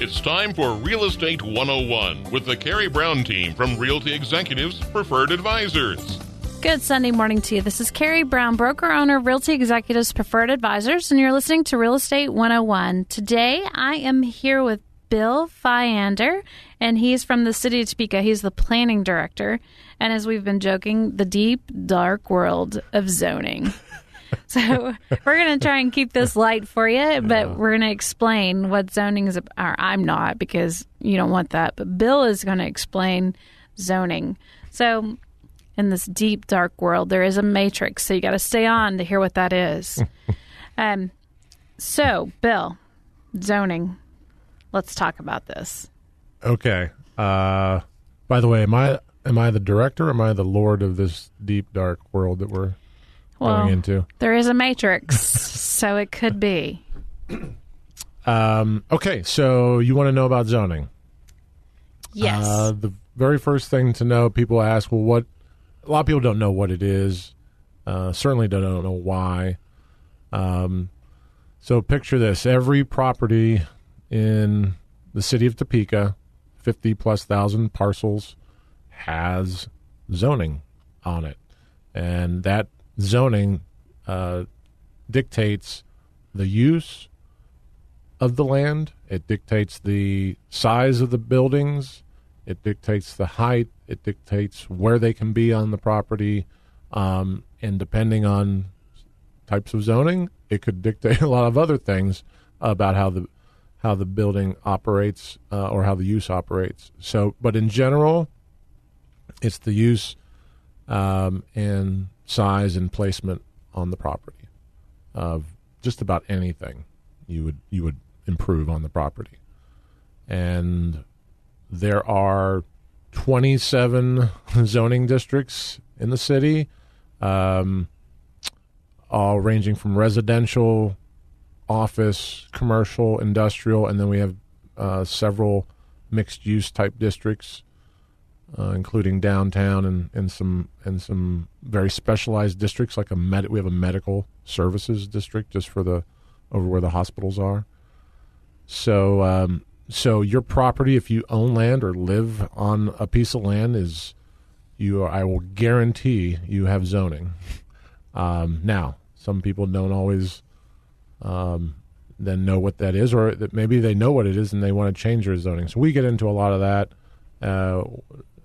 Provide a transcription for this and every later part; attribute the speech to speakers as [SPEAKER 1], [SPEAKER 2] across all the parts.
[SPEAKER 1] It's time for Real Estate 101 with the Karey Brown team from Realty Executives Preferred Advisors.
[SPEAKER 2] Good Sunday morning to you. This is Karey Brown, broker-owner of Realty Executives Preferred Advisors, and you're listening to Real Estate 101. Today, I am here with Bill Fiander, and he's from the city of Topeka. He's the planning director, and as we've been joking, the deep, dark world of zoning. So we're going to try and keep this light for you, but we're going to explain what zoning is. Or I'm not, because you don't want that, but Bill is going to explain zoning. So in this deep, dark world, there is a matrix, so you got to stay on to hear what that is. So, Bill, zoning. Let's talk about this.
[SPEAKER 3] Okay. By the way, am I the director or am I the lord of this deep, dark world that we're going into?
[SPEAKER 2] There is a matrix, so it could be.
[SPEAKER 3] Okay, so you want to know about zoning?
[SPEAKER 2] Yes.
[SPEAKER 3] The very first thing to know, people ask, well, what? A lot of people don't know what it is. Certainly don't know why. So picture this. Every property in the city of Topeka, 50+ thousand parcels, has zoning on it. And that zoning dictates the use of the land. It dictates the size of the buildings. It dictates the height. It dictates where they can be on the property. And depending on types of zoning, it could dictate a lot of other things about how the building operates or how the use operates. So, but in general, it's the use and size and placement on the property of just about anything you would improve on the property. And there are 27 zoning districts in the city, all ranging from residential, office, commercial, industrial, and then we have several mixed-use type districts, including downtown and some very specialized districts, like we have a medical services district just for over where the hospitals are. So your property, if you own land or live on a piece of land, I will guarantee you have zoning. Now, some people don't always then know what that is, or that maybe they know what it is and they want to change their zoning. So we get into a lot of that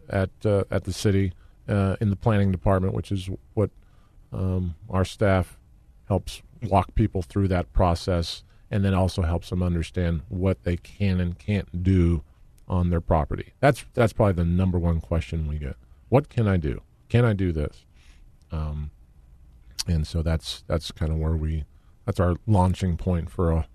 [SPEAKER 3] at the city in the planning department, which is what our staff helps walk people through that process, and then also helps them understand what they can and can't do on their property. That's probably the number one question we get. What can I do? Can I do this? And so that's kind of where that's our launching point for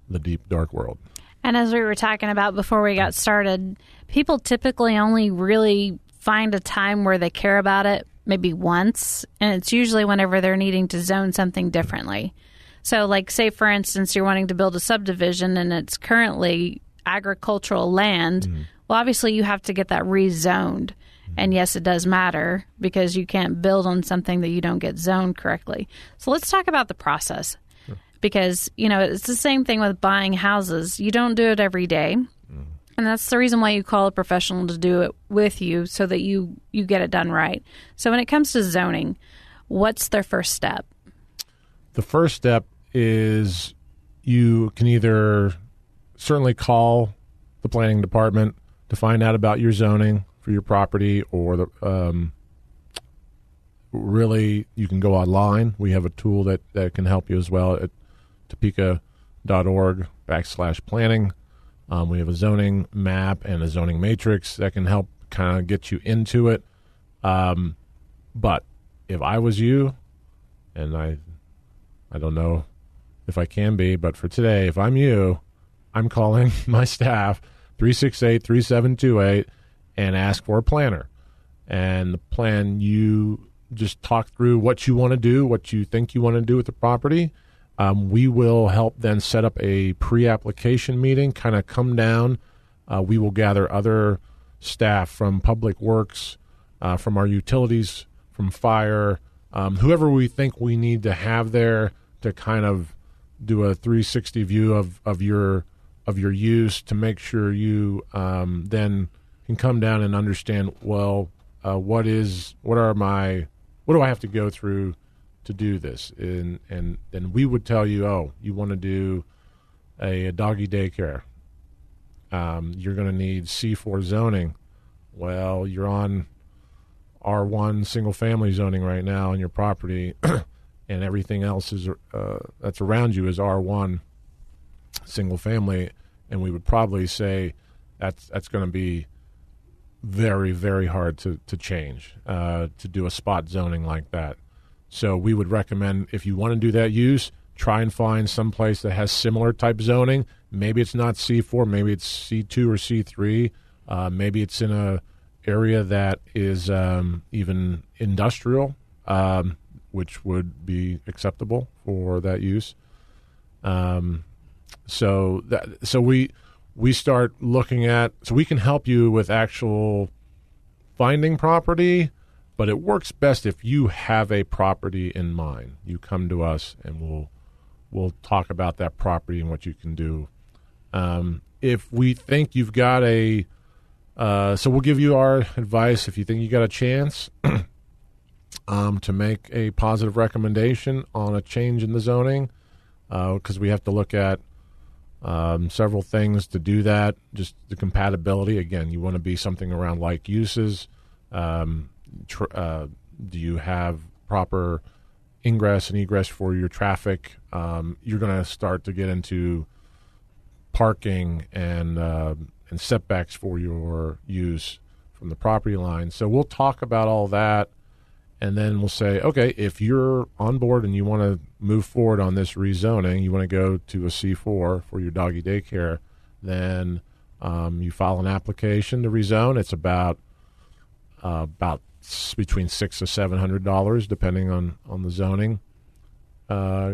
[SPEAKER 3] the deep, dark world.
[SPEAKER 2] And as we were talking about before we got started, people typically only really find a time where they care about it maybe once, and it's usually whenever they're needing to zone something differently. So, like, say, for instance, you're wanting to build a subdivision and it's currently agricultural land. Mm-hmm. Well, obviously, you have to get that rezoned. Mm-hmm. And yes, it does matter because you can't build on something that you don't get zoned correctly. So let's talk about the process. Sure. Because, it's the same thing with buying houses. You don't do it every day. Mm-hmm. And that's the reason why you call a professional to do it with you, so that you get it done right. So when it comes to zoning, what's their first step?
[SPEAKER 3] The first step is you can either certainly call the planning department to find out about your zoning for your property, or really you can go online. We have a tool that can help you as well at topeka.org/planning. We have a zoning map and a zoning matrix that can help kind of get you into it. But if I was you, and I don't know if I can be, but for today, if I'm you, I'm calling my staff, 368-3728, and ask for a planner. And the plan, you just talk through what you want to do, what you think you want to do with the property. We will help then set up a pre-application meeting, kind of come down. We will gather other staff from Public Works, from our utilities, from fire, whoever we think we need to have there to kind of do a 360 view of your of your use to make sure you then can come down and understand, well, what do I have to go through to do this? And then we would tell you, oh, you want to do a doggy daycare. You're going to need C4 zoning. Well, you're on R1 single family zoning right now on your property, and everything else is that's around you is R1 single family, and we would probably say that's going to be very, very hard to change, to do a spot zoning like that. So we would recommend, if you want to do that use, try and find some place that has similar type zoning. Maybe it's not C4, maybe it's C2 or C3. Maybe it's in a area that is even industrial, which would be acceptable for that use. So we start looking at, so we can help you with actual finding property, but it works best if you have a property in mind. You come to us and we'll talk about that property and what you can do. If we think you've got so we'll give you our advice if you think you got a chance to make a positive recommendation on a change in the zoning, because we have to look at several things to do that. Just the compatibility. Again, you want to be something around like uses. Do you have proper ingress and egress for your traffic? You're going to start to get into parking and setbacks for your use from the property line. So we'll talk about all that, and then we'll say, okay, if you're on board and you want to move forward on this rezoning, you want to go to a C4 for your doggy daycare, then you file an application to rezone. It's about between $600 to $700, depending on the zoning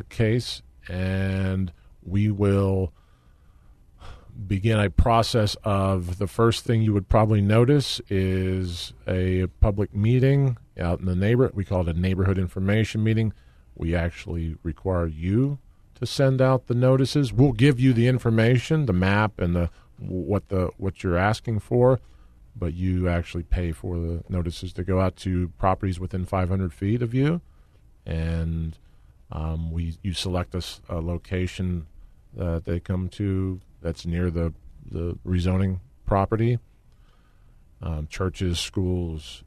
[SPEAKER 3] case, and we will begin a process of, the first thing you would probably notice is a public meeting out in the neighborhood. We call it a neighborhood information meeting. We actually require you to send out the notices. We'll give you the information, the map, and what you're asking for, but you actually pay for the notices to go out to properties within 500 feet of you, and you select a location that they come to that's near the rezoning property. Churches, schools,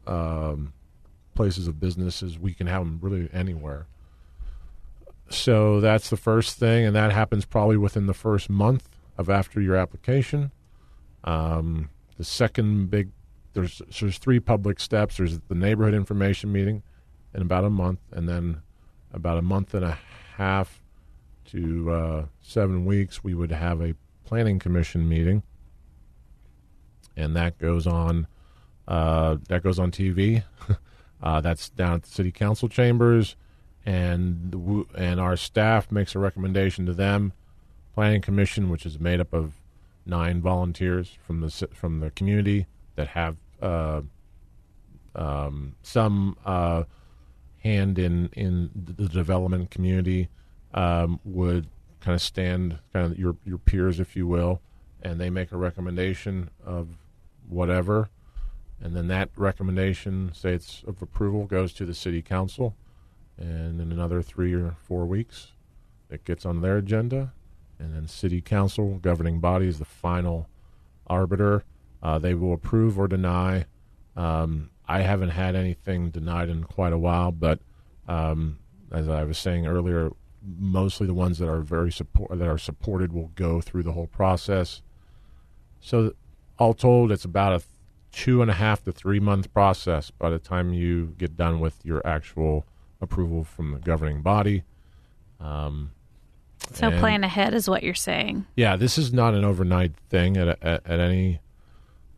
[SPEAKER 3] places of businesses, we can have them really anywhere. So that's the first thing, and that happens probably within the first month of after your application. The second there's 3 public steps. There's the neighborhood information meeting in about a month, and then about a month and a half to 7 weeks, we would have a planning commission meeting, and that goes on TV. That's down at the city council chambers, and our staff makes a recommendation to them. Planning commission, which is made up of 9 volunteers from the community that have some hand in the development community, would kind of stand kind of your peers, if you will, and they make a recommendation of whatever, and then that recommendation, say it's of approval, goes to the city council, and in another 3 or 4 weeks it gets on their agenda, and then city council, governing body, is the final arbiter. They will approve or deny. I haven't had anything denied in quite a while, but as I was saying earlier, mostly the ones that are supported will go through the whole process. So all told, it's about a 2.5 to 3 month process by the time you get done with your actual approval from the governing body.
[SPEAKER 2] So plan ahead is what you're saying. Yeah,
[SPEAKER 3] this is not an overnight thing at any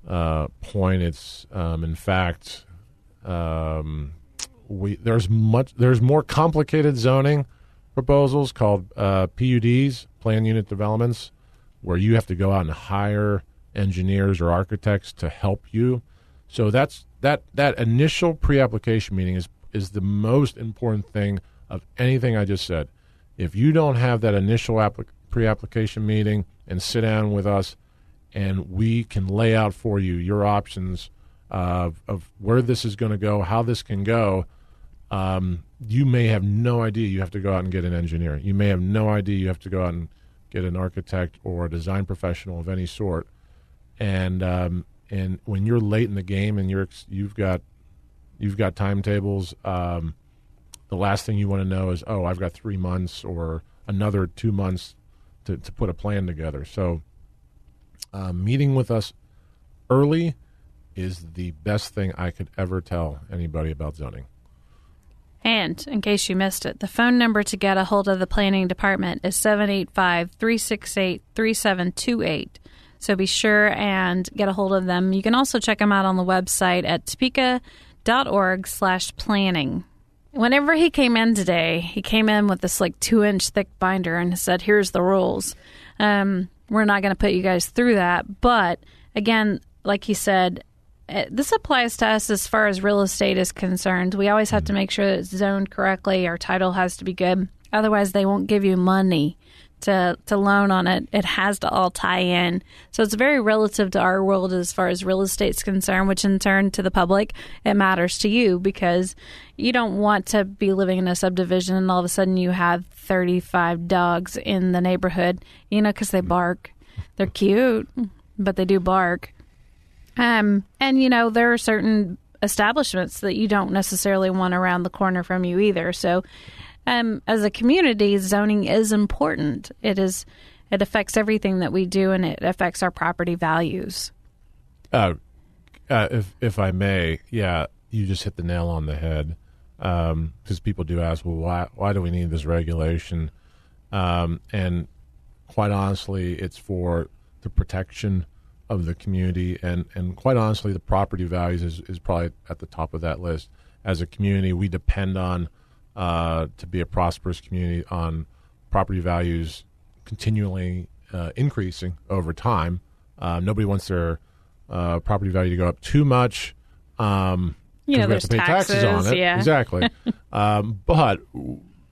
[SPEAKER 3] point. It's in fact, there's more complicated zoning proposals called PUDs, plan unit developments, where you have to go out and hire engineers or architects to help you. So that initial pre-application meeting is the most important thing of anything I just said. If you don't have that initial pre-application meeting and sit down with us, and we can lay out for you your options of where this is going to go, how this can go. You may have no idea you have to go out and get an engineer. You may have no idea you have to go out and get an architect or a design professional of any sort. And when you're late in the game and you've got timetables, the last thing you want to know is, oh, I've got 3 months or another 2 months to put a plan together. So meeting with us early is the best thing I could ever tell anybody about zoning.
[SPEAKER 2] And in case you missed it, the phone number to get a hold of the planning department is 785-368-3728. So be sure and get a hold of them. You can also check them out on the website at topeka.org/planning. Whenever he came in today, he came in with this 2-inch thick binder and said, here's the rules. We're not going to put you guys through that. But again, like he said, this applies to us as far as real estate is concerned. We always have to make sure that it's zoned correctly. Our title has to be good. Otherwise, they won't give you money to loan on it. It has to all tie in. So it's very relative to our world as far as real estate's concerned, which in turn to the public, it matters to you because you don't want to be living in a subdivision and all of a sudden you have 35 dogs in the neighborhood, because they bark. They're cute, but they do bark. And, there are certain establishments that you don't necessarily want around the corner from you either. So as a community, zoning is important. It affects everything that we do, and it affects our property values.
[SPEAKER 3] If I may, yeah, you just hit the nail on the head. Because people do ask, well, why do we need this regulation? And quite honestly, it's for the protection of the community, and quite honestly, the property values is probably at the top of that list. As a community, we depend on to be a prosperous community on property values continually increasing over time. Nobody wants their property value to go up too much. We have to pay taxes on it.
[SPEAKER 2] Yeah.
[SPEAKER 3] Exactly. But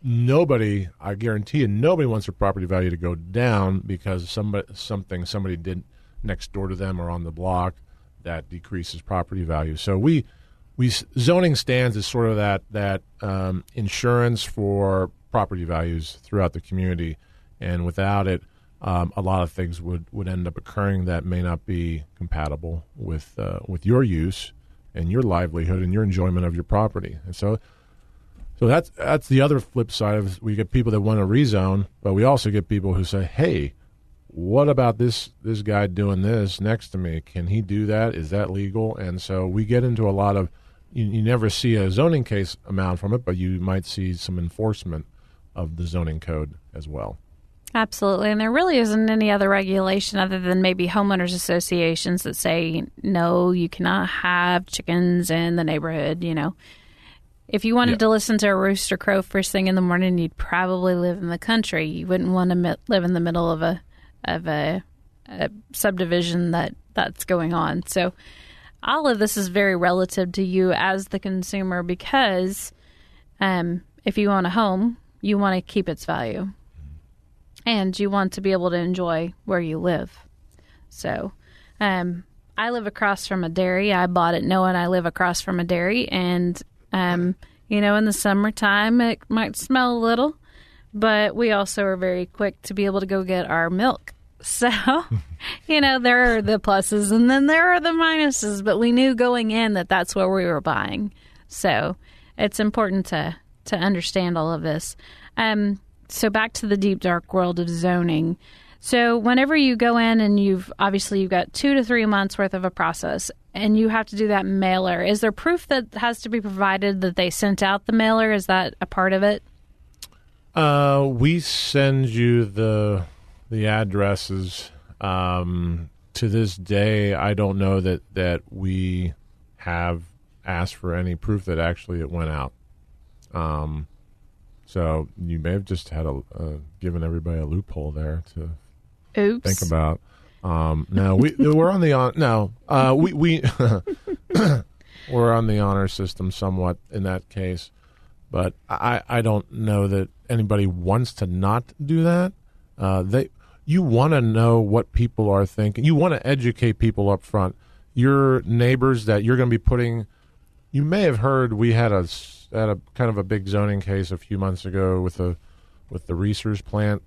[SPEAKER 3] nobody, I guarantee you, nobody wants their property value to go down because somebody did next door to them or on the block that decreases property value. So we zoning stands as sort of that insurance for property values throughout the community, and without it, a lot of things would end up occurring that may not be compatible with your use and your livelihood and your enjoyment of your property. And so that's the other flip side of it. We get people that want to rezone, but we also get people who say, hey, what about this guy doing this next to me? Can he do that? Is that legal? And so we get into a lot of, you never see a zoning case amount from it, but you might see some enforcement of the zoning code as well.
[SPEAKER 2] Absolutely. And there really isn't any other regulation other than maybe homeowners associations that say, no, you cannot have chickens in the neighborhood. If you wanted to listen to a rooster crow first thing in the morning, you'd probably live in the country. You wouldn't want to live in the middle of a subdivision that's going on. So all of this is very relative to you as the consumer because if you own a home, you want to keep its value and you want to be able to enjoy where you live. So I live across from a dairy. I bought it knowing I live across from a dairy, and in the summertime it might smell a little, but we also are very quick to be able to go get our milk. So, there are the pluses and then there are the minuses, but we knew going in that that's where we were buying. So it's important to understand all of this. So back to the deep, dark world of zoning. So whenever you go in and you've got 2 to 3 months worth of a process and you have to do that mailer, is there proof that has to be provided that they sent out the mailer? Is that a part of it?
[SPEAKER 3] We send you the addresses. To this day, I don't know that we have asked for any proof that actually it went out. So you may have just had given everybody a loophole there to think about. No, we're on the we're on the honor system somewhat in that case, but I don't know that anybody wants to not do that. You want to know what people are thinking. You want to educate people up front. Your neighbors that you're going to be putting. You may have heard we had a kind of a big zoning case a few months ago with the Reese's plant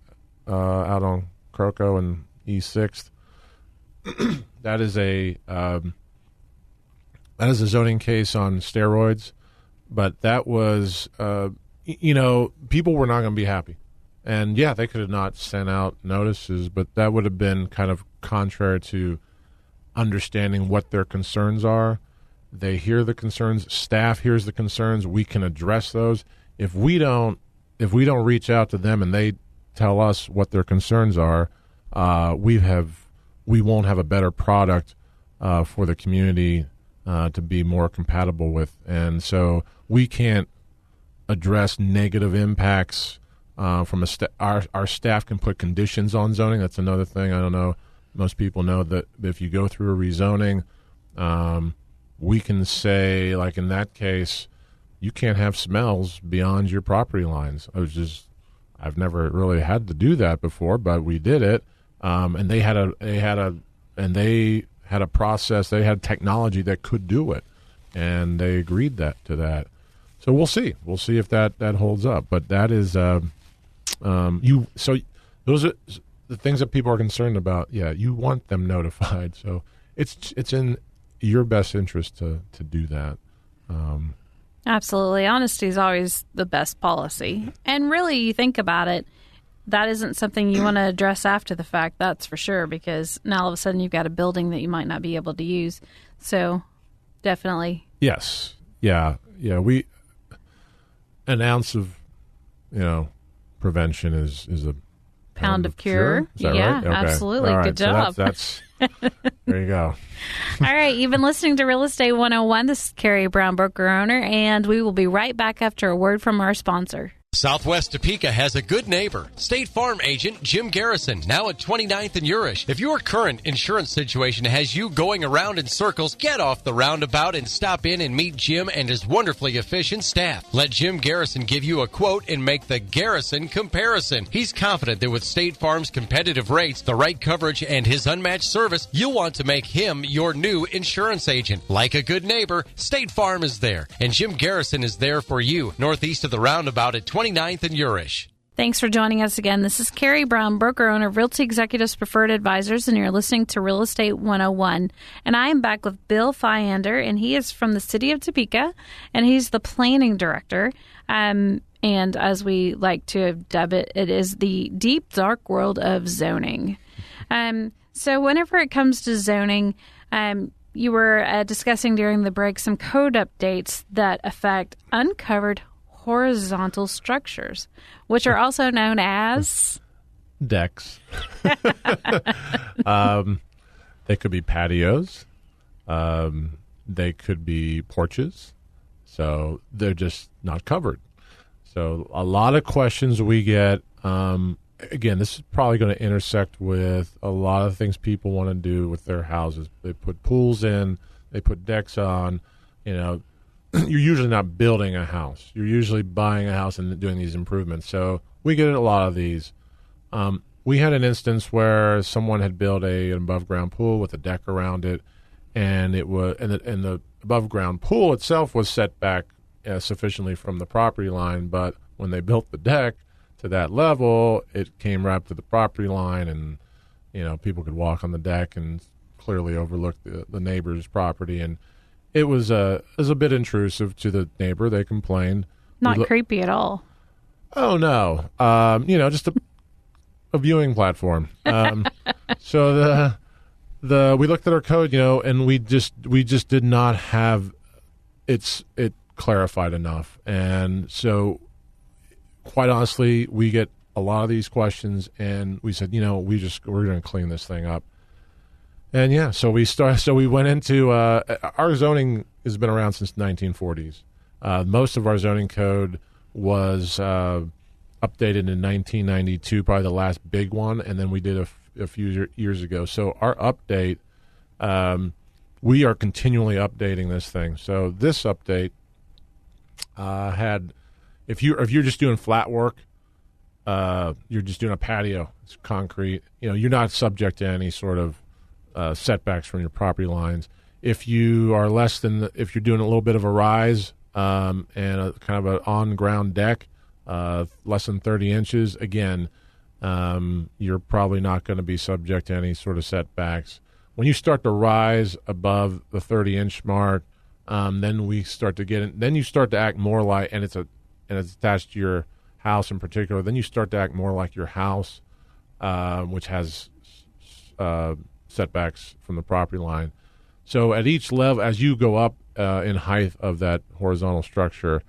[SPEAKER 3] out on Croco and East 6th. That is a zoning case on steroids, but that was people were not going to be happy, and yeah, they could have not sent out notices, but that would have been kind of contrary to understanding what their concerns are. They hear the concerns, staff hears the concerns, we can address those. If we don't reach out to them and they tell us what their concerns are, we won't have a better product for the community to be more compatible with. And so we can't address negative impacts from our staff can put conditions on zoning. That's another thing. I don't know. Most people know that if you go through a rezoning, we can say, like in that case, you can't have smells beyond your property lines. I've never really had to do that before, but we did it. And they had a process. They had technology that could do it, and they agreed to that. So we'll see. We'll see if that holds up. But that is So those are the things that people are concerned about. Yeah, you want them notified. So it's in your best interest to do that.
[SPEAKER 2] Absolutely. Honesty is always the best policy. And really, you think about it, that isn't something you want to address after the fact, that's for sure, because now all of a sudden you've got a building that you might not be able to use. So definitely.
[SPEAKER 3] Yes. Yeah. An ounce of, prevention is a
[SPEAKER 2] pound of cure.
[SPEAKER 3] Is that
[SPEAKER 2] yeah,
[SPEAKER 3] right? Okay.
[SPEAKER 2] Absolutely.
[SPEAKER 3] Right.
[SPEAKER 2] Good job.
[SPEAKER 3] So that's there you go.
[SPEAKER 2] All right. You've been listening to Real Estate 101. This is Karey Brown, broker owner, and we will be right back after a word from our sponsor.
[SPEAKER 4] Southwest Topeka has a good neighbor. State Farm agent Jim Garrison, now at 29th and Urish. If your current insurance situation has you going around in circles, get off the roundabout and stop in and meet Jim and his wonderfully efficient staff. Let Jim Garrison give you a quote and make the Garrison comparison. He's confident that with State Farm's competitive rates, the right coverage, and his unmatched service, you'll want to make him your new insurance agent. Like a good neighbor, State Farm is there, and Jim Garrison is there for you, northeast of the roundabout at 29th and Urish.
[SPEAKER 2] Thanks for joining us again. This is Karey Brown, broker owner of Realty Executives Preferred Advisors, and you're listening to Real Estate 101. And I am back with Bill Fiander, and he is from the city of Topeka, and he's the planning director. And as we like to dub it, it is the deep, dark world of zoning. So whenever it comes to zoning, you were discussing during the break some code updates that affect uncovered horizontal structures, which are also known as
[SPEAKER 3] decks. They could be patios. They could be porches. So they're just not covered. So a lot of questions we get. Again, this is probably going to intersect with a lot of things people want to do with their houses. They put pools in. They put decks on. You're usually not building a house. You're usually buying a house and doing these improvements. So we get a lot of these. We had an instance where someone had built an above-ground pool with a deck around it, and the above-ground pool itself was set back sufficiently from the property line. But when they built the deck to that level, it came right up to the property line, and people could walk on the deck and clearly overlook the neighbor's property. And it was a bit intrusive to the neighbor. They complained.
[SPEAKER 2] Not creepy at all.
[SPEAKER 3] Oh no, just a viewing platform. So we looked at our code, and we just did not have it clarified enough. And so, quite honestly, we get a lot of these questions, and we said, we're going to clean this thing up. And yeah, so we went into our zoning has been around since the 1940s. Most of our zoning code was updated in 1992, probably the last big one, and then we did a few years ago. So our update, we are continually updating this thing. So this update had, if you're just doing flat work, you're just doing a patio, it's concrete, you're not subject to any sort of setbacks from your property lines. If you are if you're doing a little bit of a rise and a kind of an on-ground deck, less than 30 inches, again, you're probably not going to be subject to any sort of setbacks. When you start to rise above the 30-inch mark, then we start to get in. Then you start to act more like, and it's attached to your house in particular. Then you start to act more like your house, which has setbacks from the property line. So at each level, as you go up in height of that horizontal structure,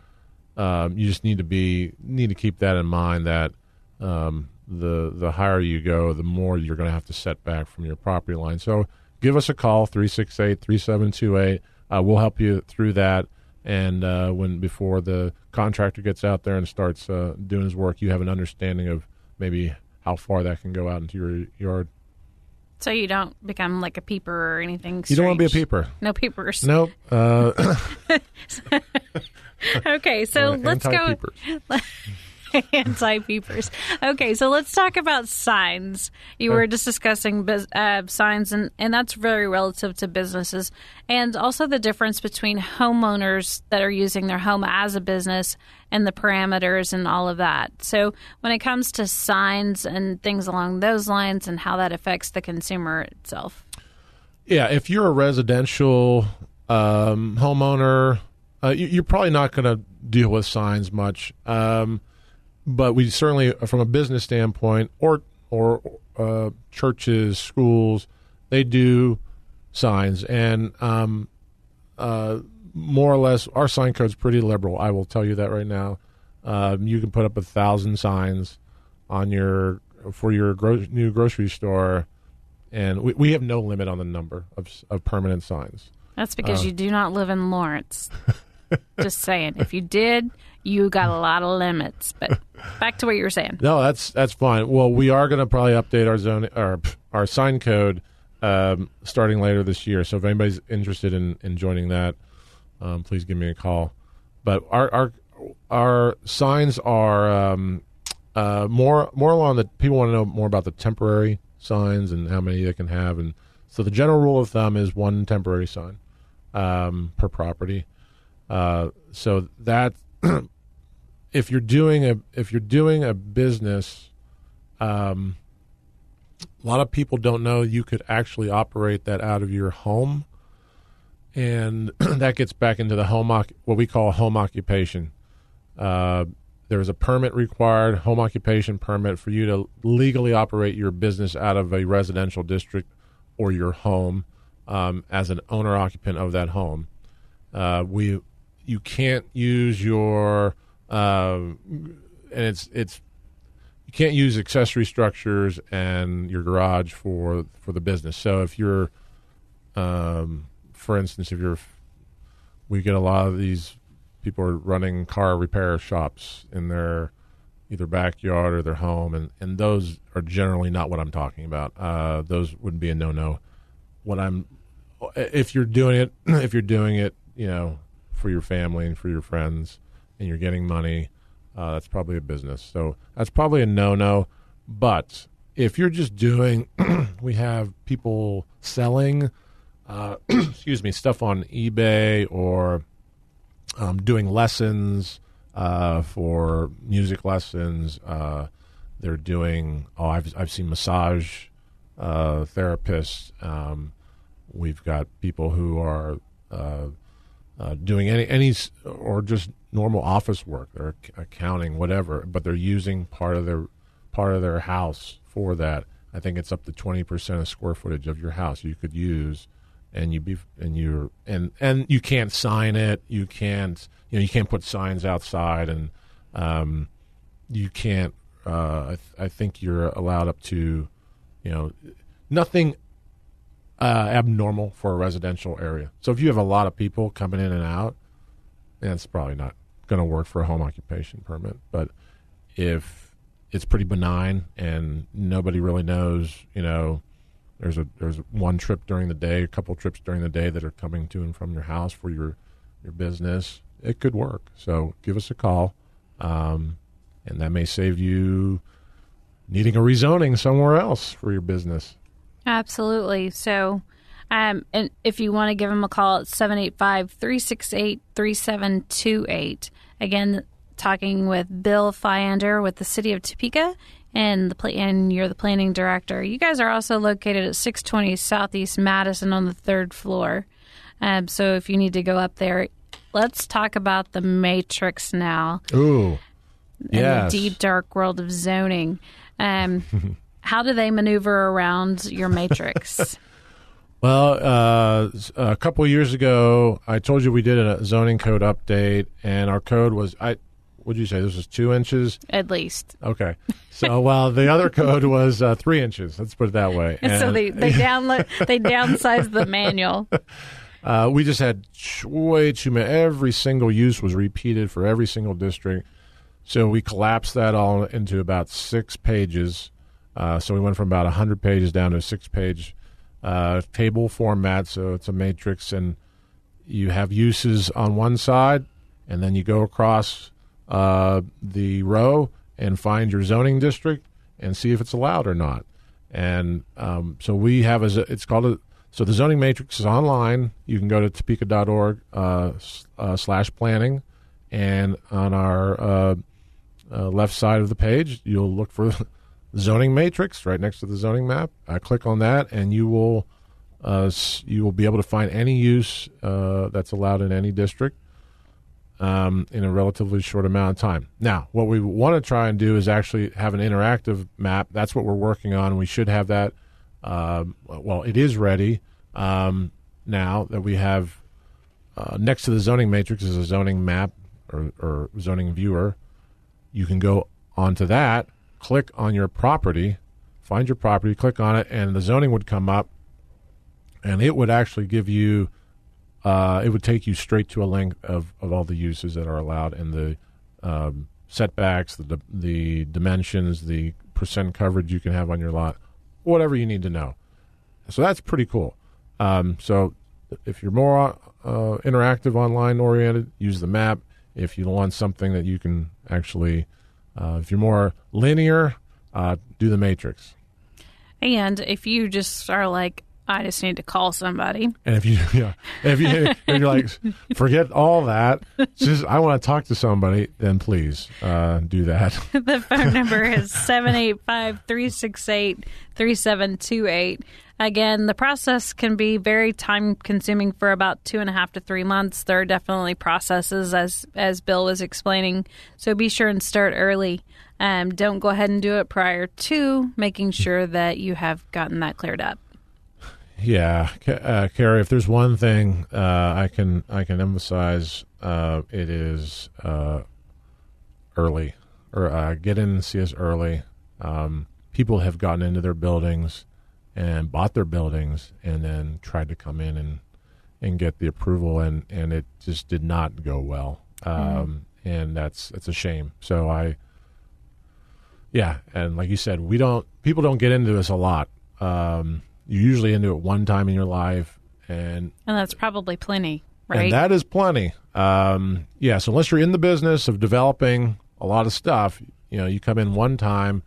[SPEAKER 3] you just need to keep that in mind, that the higher you go, the more you're going to have to set back from your property line. So give us a call, 368-3728. We'll help you through that. And before the contractor gets out there and starts doing his work, you have an understanding of maybe how far that can go out into your yard.
[SPEAKER 2] So you don't become like a peeper or anything strange.
[SPEAKER 3] You don't want to be a peeper.
[SPEAKER 2] No peepers.
[SPEAKER 3] Nope.
[SPEAKER 2] Okay, so let's go. Anti-peepers. Okay, so let's talk about signs. You were just discussing signs, and that's very relative to businesses, and also the difference between homeowners that are using their home as a business and the parameters and all of that. So when it comes to signs and things along those lines and how that affects the consumer itself.
[SPEAKER 3] Yeah, if you're a residential homeowner, you're probably not going to deal with signs much. But we certainly, from a business standpoint, or churches, schools, they do signs, and more or less, our sign code's pretty liberal. I will tell you that right now. You can put up 1,000 signs on for your new grocery store, and we have no limit on the number of permanent signs.
[SPEAKER 2] That's because you do not live in Lawrence. Just saying. If you did, you got a lot of limits. But back to what you were saying. No,
[SPEAKER 3] that's fine. Well, we are going to probably update our sign code starting later this year. So if anybody's interested in joining that, please give me a call. But our signs are more along the, people want to know more about the temporary signs and how many they can have. And so the general rule of thumb is 1 temporary sign per property. So that if you're doing a business, a lot of people don't know you could actually operate that out of your home, and that gets back into the what we call home occupation. There's a permit required, home occupation permit, for you to legally operate your business out of a residential district or your home as an owner occupant of that home. You can't use your you can't use accessory structures and your garage for the business. So if you're, for instance, we get a lot of these people are running car repair shops in their either backyard or their home, and those are generally not what I'm talking about. Those would be a no-no. If you're doing it, for your family and for your friends, and you're getting money, that's probably a business. So that's probably a no-no. But if you're just doing, we have people selling, stuff on eBay, or doing lessons for music lessons. They're doing, I've seen massage therapists. We've got people who are doing any or just normal office work, they're accounting, whatever, but they're using part of their house for that. I think it's up to 20% of square footage of your house you could use, and you can't sign it. You can't put signs outside, and you can't. I think you're allowed up to, nothing abnormal for a residential area. So if you have a lot of people coming in and out, it's probably not going to work for a home occupation permit. But if it's pretty benign and nobody really knows, there's one trip during the day, a couple trips during the day that are coming to and from your house for your business, it could work. So give us a call. and that may save you needing a rezoning somewhere else for your business.
[SPEAKER 2] Absolutely. So, and if you want to give them a call, it's 785-368-3728. Again, talking with Bill Fiander with the City of Topeka, and you're the planning director. You guys are also located at 620 Southeast Madison on the 3rd floor. So if you need to go up there, let's talk about the matrix now.
[SPEAKER 3] Ooh,
[SPEAKER 2] yes. The deep, dark world of zoning. How do they maneuver around your matrix?
[SPEAKER 3] Well, a couple of years ago, I told you we did a zoning code update, and our code was, would you say this was 2 inches?
[SPEAKER 2] At least.
[SPEAKER 3] Okay. So, well, the other code was 3 inches. Let's put it that way. And
[SPEAKER 2] so they downsized the manual.
[SPEAKER 3] We just had way too many. Every single use was repeated for every single district. So we collapsed that all into about 6 pages. So we went from about 100 pages down to a 6-page table format. So it's a matrix, and you have uses on one side, and then you go across the row and find your zoning district and see if it's allowed or not. And so we have so the zoning matrix is online. You can go to topeka.org /planning, and on our left side of the page, you'll look for the zoning matrix right next to the zoning map. Click on that, and you will be able to find any use that's allowed in any district in a relatively short amount of time. Now, what we want to try and do is actually have an interactive map. That's what we're working on. We should have that. Well, it is ready now that we have next to the zoning matrix is a zoning map or zoning viewer. You can go onto that, click on your property, find your property, click on it, and the zoning would come up, and it would actually give you it would take you straight to a link of all the uses that are allowed, and the setbacks, the dimensions, the percent coverage you can have on your lot, whatever you need to know. So that's pretty cool. So if you're more interactive, online oriented, use the map. If you want something that you can actually, if you're more linear, do the matrix.
[SPEAKER 2] And if you just are like, I just need to call somebody.
[SPEAKER 3] And if you're like, forget all that, just I want to talk to somebody, then please do that.
[SPEAKER 2] The phone number is 785-368-3728. Again, the process can be very time-consuming for about 2.5 to 3 months. There are definitely processes, as Bill was explaining, so be sure and start early. Don't go ahead and do it prior to making sure that you have gotten that cleared up.
[SPEAKER 3] Yeah, Karey, if there's one thing I can emphasize, it is early, or get in and see us early. People have gotten into their buildings and bought their buildings and then tried to come in and get the approval, and it just did not go well. And it's a shame. So and like you said, people don't get into this a lot. You're usually into it one time in your life, and
[SPEAKER 2] that's probably plenty, right?
[SPEAKER 3] And that is plenty. So unless you're in the business of developing a lot of stuff, you come in one time,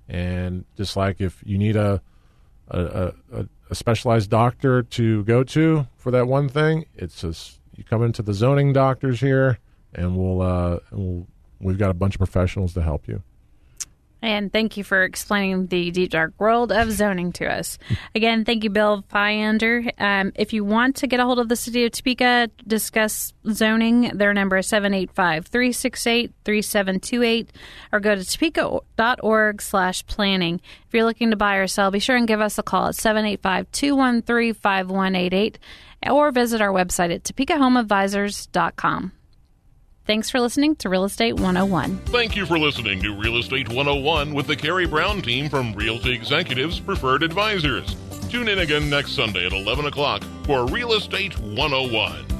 [SPEAKER 3] and just like if you need a specialized doctor to go to for that one thing, it's just you come into the zoning doctors here, and we've got a bunch of professionals to help you.
[SPEAKER 2] And thank you for explaining the deep, dark world of zoning to us. Again, thank you, Bill Fiander. If you want to get a hold of the City of Topeka, discuss zoning, their number is 785-368-3728, or go to topeka.org/planning. If you're looking to buy or sell, be sure and give us a call at 785-213-5188, or visit our website at topecahomeadvisors.com. Thanks for listening to Real Estate 101.
[SPEAKER 1] Thank you for listening to Real Estate 101 with the Karey Brown team from Realty Executives Preferred Advisors. Tune in again next Sunday at 11 o'clock for Real Estate 101.